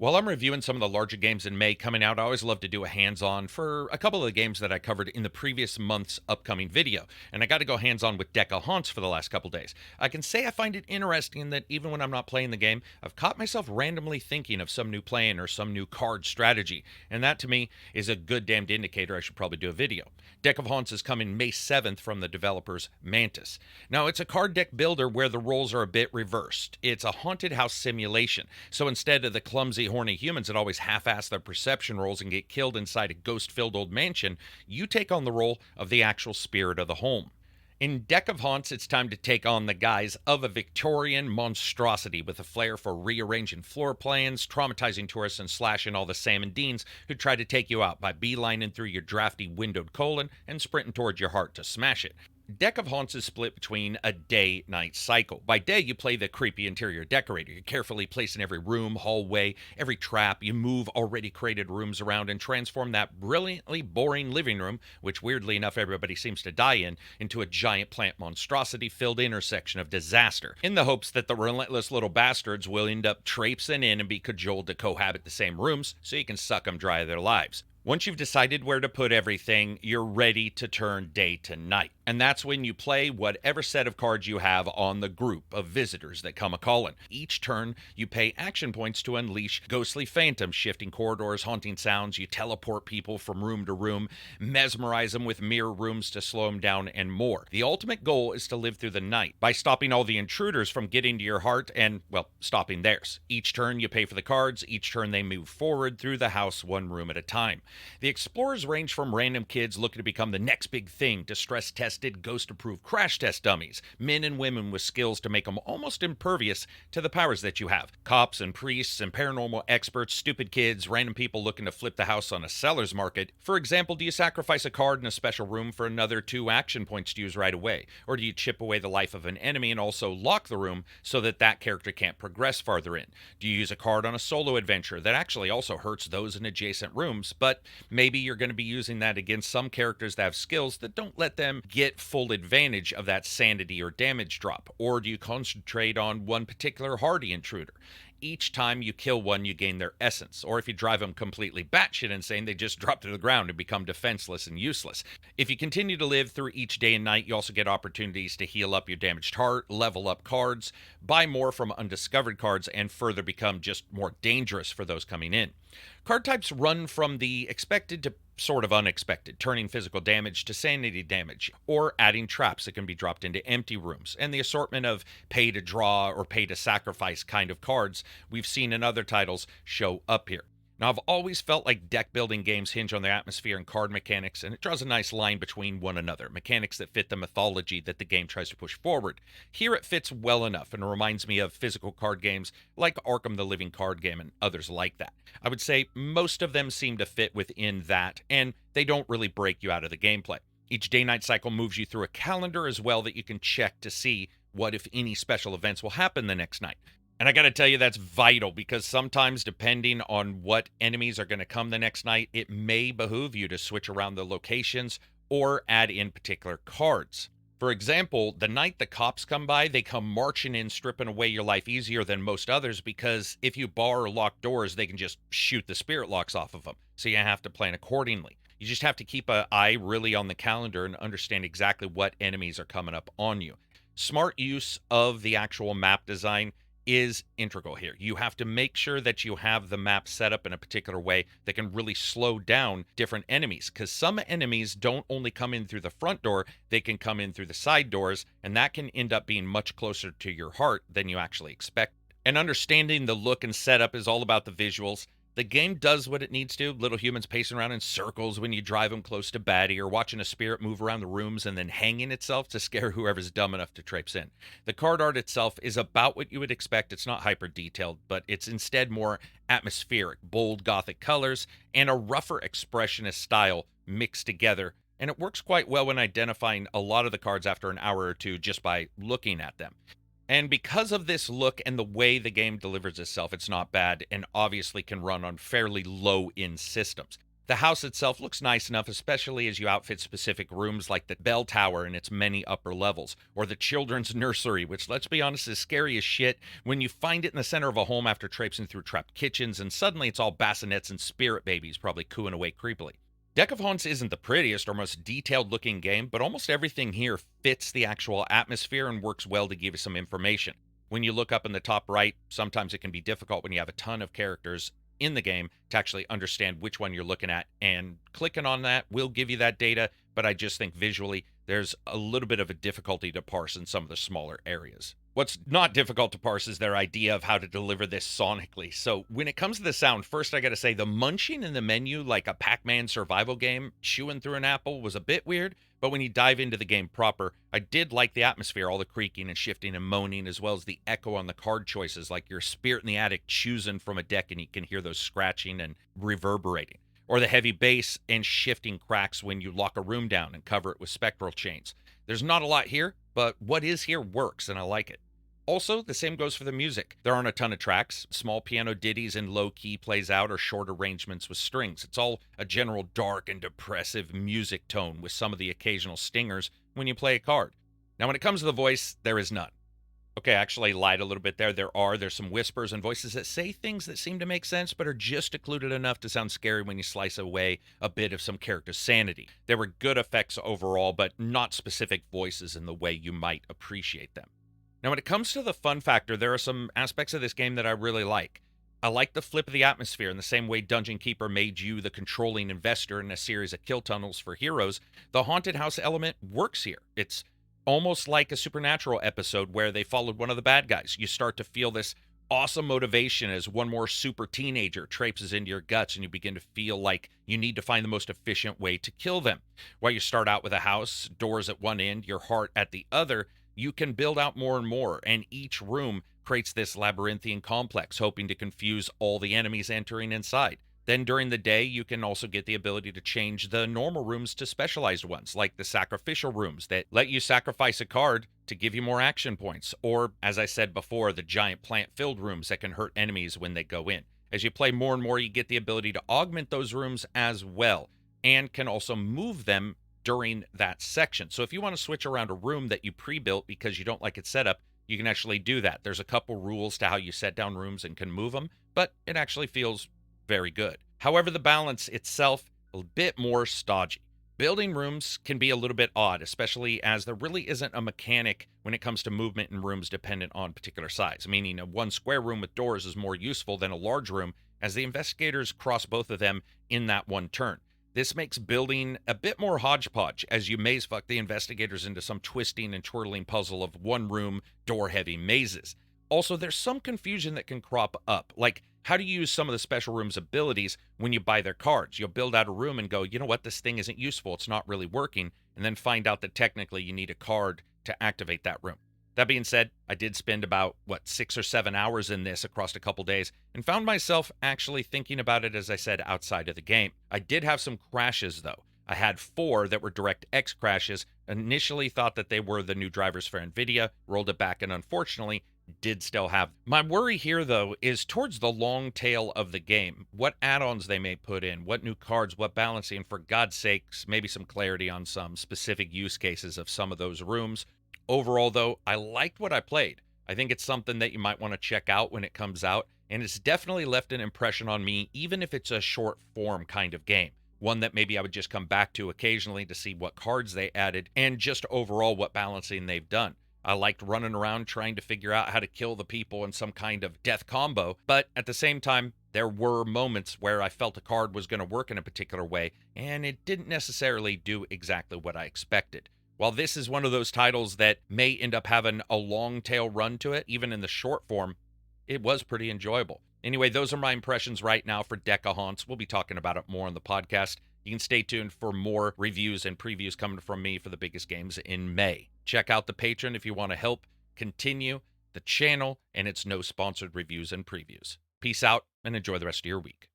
While I'm reviewing some of the larger games in May coming out, I always love to do a hands-on for a couple of the games that I covered in the previous month's upcoming video. And I got to go hands-on with Deck of Haunts for the last couple days. I can say I find it interesting that even when I'm not playing the game, I've caught myself randomly thinking of some new plan or some new card strategy. And that to me is a good damned indicator I should probably do a video. Deck of Haunts is coming May 7th from the developers Mantis. Now, it's a card deck builder where the roles are a bit reversed. It's a haunted house simulation. So instead of the clumsy, horny humans that always half-ass their perception rolls and get killed inside a ghost-filled old mansion, you take on the role of the actual spirit of the home. In Deck of Haunts, it's time to take on the guise of a Victorian monstrosity with a flair for rearranging floor plans, traumatizing tourists, and slashing all the Sam and Deans who try to take you out by beelining through your drafty windowed colon and sprinting towards your heart to smash it. Deck of Haunts is split between a day-night cycle. By day, you play the creepy interior decorator. You carefully place in every room, hallway, every trap. You move already created rooms around and transform that brilliantly boring living room, which weirdly enough everybody seems to die in, into a giant plant monstrosity-filled intersection of disaster, in the hopes that the relentless little bastards will end up traipsing in and be cajoled to cohabit the same rooms so you can suck them dry of their lives. Once you've decided where to put everything, you're ready to turn day to night. And that's when you play whatever set of cards you have on the group of visitors that come a-callin'. Each turn, you pay action points to unleash ghostly phantoms, shifting corridors, haunting sounds. You teleport people from room to room, mesmerize them with mirror rooms to slow them down, and more. The ultimate goal is to live through the night by stopping all the intruders from getting to your heart and, well, stopping theirs. Each turn, you pay for the cards. Each turn, they move forward through the house one room at a time. The explorers range from random kids looking to become the next big thing to stress-tested, ghost-approved crash test dummies, men and women with skills to make them almost impervious to the powers that you have. Cops and priests and paranormal experts, stupid kids, random people looking to flip the house on a seller's market. For example, do you sacrifice a card in a special room for another 2 action points to use right away? Or do you chip away the life of an enemy and also lock the room so that that character can't progress farther in? Do you use a card on a solo adventure that actually also hurts those in adjacent rooms, but maybe you're going to be using that against some characters that have skills that don't let them get full advantage of that sanity or damage drop? Or do you concentrate on one particular hardy intruder? Each time you kill one, you gain their essence. Or if you drive them completely batshit insane, they just drop to the ground and become defenseless and useless. If you continue to live through each day and night, you also get opportunities to heal up your damaged heart, level up cards, buy more from undiscovered cards, and further become just more dangerous for those coming in. Card types run from the expected to sort of unexpected, turning physical damage to sanity damage, or adding traps that can be dropped into empty rooms, and the assortment of pay to draw or pay to sacrifice kind of cards we've seen in other titles show up here. Now, I've always felt like deck building games hinge on their atmosphere and card mechanics, and it draws a nice line between one another, mechanics that fit the mythology that the game tries to push forward. Here it fits well enough and reminds me of physical card games like Arkham the Living Card Game and others like that. I would say most of them seem to fit within that, and they don't really break you out of the gameplay. Each day-night cycle moves you through a calendar as well that you can check to see what, if any, special events will happen the next night. And I got to tell you, that's vital because sometimes, depending on what enemies are going to come the next night, it may behoove you to switch around the locations or add in particular cards. For example, the night the cops come by, they come marching in, stripping away your life easier than most others because if you bar or lock doors, they can just shoot the spirit locks off of them. So you have to plan accordingly. You just have to keep an eye really on the calendar and understand exactly what enemies are coming up on you. Smart use of the actual map design is integral here. You have to make sure that you have the map set up in a particular way that can really slow down different enemies, because some enemies don't only come in through the front door, they can come in through the side doors, and that can end up being much closer to your heart than you actually expect. And understanding the look and setup is all about the visuals. The game does what it needs to. Little humans pacing around in circles when you drive them close to baddie, or watching a spirit move around the rooms and then hanging itself to scare whoever's dumb enough to traipse in. The card art itself is about what you would expect. It's not hyper detailed, but it's instead more atmospheric, bold gothic colors, and a rougher expressionist style mixed together. And it works quite well when identifying a lot of the cards after an hour or two just by looking at them. And because of this look and the way the game delivers itself, it's not bad and obviously can run on fairly low-end systems. The house itself looks nice enough, especially as you outfit specific rooms like the bell tower and its many upper levels, or the children's nursery, which, let's be honest, is scary as shit when you find it in the center of a home after traipsing through trapped kitchens, and suddenly it's all bassinets and spirit babies probably cooing away creepily. Deck of Haunts isn't the prettiest or most detailed looking game, but almost everything here fits the actual atmosphere and works well to give you some information. When you look up in the top right, sometimes it can be difficult when you have a ton of characters in the game to actually understand which one you're looking at, and clicking on that will give you that data, but I just think visually there's a little bit of a difficulty to parse in some of the smaller areas. What's not difficult to parse is their idea of how to deliver this sonically. So when it comes to the sound, first I gotta say the munching in the menu like a Pac-Man survival game, chewing through an apple, was a bit weird, but when you dive into the game proper, I did like the atmosphere, all the creaking and shifting and moaning, as well as the echo on the card choices, like your spirit in the attic choosing from a deck and you can hear those scratching and reverberating. Or the heavy bass and shifting cracks when you lock a room down and cover it with spectral chains. There's not a lot here, but what is here works, and I like it. Also, the same goes for the music. There aren't a ton of tracks, small piano ditties and low key plays out or short arrangements with strings. It's all a general dark and depressive music tone with some of the occasional stingers when you play a card. Now, when it comes to the voice, there is none. Okay, I actually lied a little bit there. There's some whispers and voices that say things that seem to make sense, but are just occluded enough to sound scary when you slice away a bit of some character's sanity. There were good effects overall, but not specific voices in the way you might appreciate them. Now, when it comes to the fun factor, there are some aspects of this game that I really like. I like the flip of the atmosphere in the same way Dungeon Keeper made you the controlling investor in a series of kill tunnels for heroes. The haunted house element works here. It's almost like a Supernatural episode where they followed one of the bad guys. You start to feel this awesome motivation as one more super teenager traipses into your guts, and you begin to feel like you need to find the most efficient way to kill them. While you start out with a house, doors at one end, your heart at the other, you can build out more and more, and each room creates this labyrinthian complex, hoping to confuse all the enemies entering inside. Then during the day, you can also get the ability to change the normal rooms to specialized ones, like the sacrificial rooms that let you sacrifice a card to give you more action points, or, as I said before, the giant plant-filled rooms that can hurt enemies when they go in. As you play more and more, you get the ability to augment those rooms as well, and can also move them during that section. So if you want to switch around a room that you pre-built because you don't like its setup, you can actually do that. There's a couple rules to how you set down rooms and can move them, but it actually feels very good. However, the balance itself, a bit more stodgy. Building rooms can be a little bit odd, especially as there really isn't a mechanic when it comes to movement in rooms dependent on particular size, meaning a one square room with doors is more useful than a large room, as the investigators cross both of them in that one turn. This makes building a bit more hodgepodge as you maze fuck the investigators into some twisting and twirling puzzle of one room, door heavy mazes. Also, there's some confusion that can crop up, like how to use some of the special room's abilities when you buy their cards. You'll build out a room and go, you know what, this thing isn't useful, it's not really working, and then find out that technically you need a card to activate that room. That being said, I did spend about, 6 or 7 hours in this across a couple days, and found myself actually thinking about it, as I said, outside of the game. I did have some crashes, though. I had 4 that were DirectX crashes. Initially thought that they were the new drivers for NVIDIA, rolled it back, and unfortunately did still have. My worry here, though, is towards the long tail of the game. What add-ons they may put in, what new cards, what balancing, and for God's sakes, maybe some clarity on some specific use cases of some of those rooms. Overall, though, I liked what I played. I think it's something that you might want to check out when it comes out, and it's definitely left an impression on me, even if it's a short form kind of game. One that maybe I would just come back to occasionally to see what cards they added, and just overall what balancing they've done. I liked running around trying to figure out how to kill the people in some kind of death combo, but at the same time, there were moments where I felt a card was going to work in a particular way, and it didn't necessarily do exactly what I expected. While this is one of those titles that may end up having a long tail run to it, even in the short form, it was pretty enjoyable. Anyway, those are my impressions right now for Deck of Haunts. We'll be talking about it more on the podcast. You can stay tuned for more reviews and previews coming from me for the biggest games in May. Check out the Patreon if you want to help continue the channel, and it's no sponsored reviews and previews. Peace out and enjoy the rest of your week.